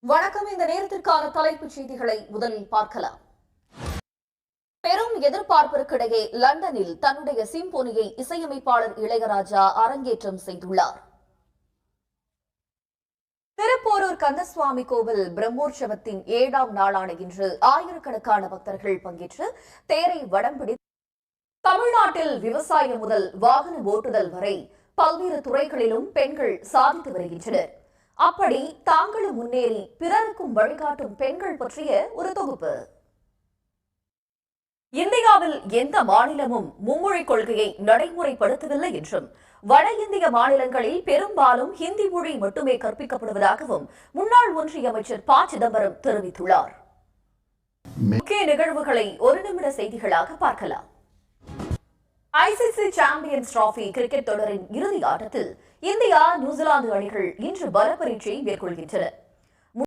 வணக்கம். இந்த நேரத்திற்கான தலைப்புச் செய்திகளை முதலில் பார்க்கலாம். பெரும் எதிர்பார்ப்பிற்கிடையே லண்டனில் தன்னுடைய சிம்போனியை இசையமைப்பாளர் இளையராஜா அரங்கேற்றம் செய்துள்ளார். திருப்போரூர் கந்தசுவாமி கோவில் பிரம்மோற்சவத்தின் 7ஆம் நாளான இன்று ஆயிரக்கணக்கான பக்தர்கள் பங்கேற்று தேரை வடம் பிடித்து தமிழ்நாட்டில் விவசாயம் முதல் வாகன ஓட்டுதல் வரை பல்வேறு துறைகளிலும் பெண்கள் சாதித்து வருகின்றனர். அப்படி தாங்களும் முன்னேறி பிறருக்கும் வழிகாட்டும் பெண்கள் பற்றிய ஒரு தொகுப்பு. இந்தியாவில் எந்த மாநிலமும் மும்மொழி கொள்கையை நடைமுறைப்படுத்தவில்லை என்றும் வட இந்திய மாநிலங்களில் பெரும்பாலும் ஹிந்தி மொழி மட்டுமே கற்பிக்கப்படுவதாகவும் முன்னாள் ஒன்றிய அமைச்சர் ப. சிதம்பரம் தெரிவித்துள்ளார். முக்கிய நிகழ்வுகளை ஒரு நிமிட செய்திகளாக பார்க்கலாம். ஐசிசி சாம்பியன்ஸ் டிராபி கிரிக்கெட் தொடரின் இறுதி ஆட்டத்தில் இந்தியா நியூசிலாந்து அணிகள் இன்று பல பரீட்சை மேற்கொள்கின்றன.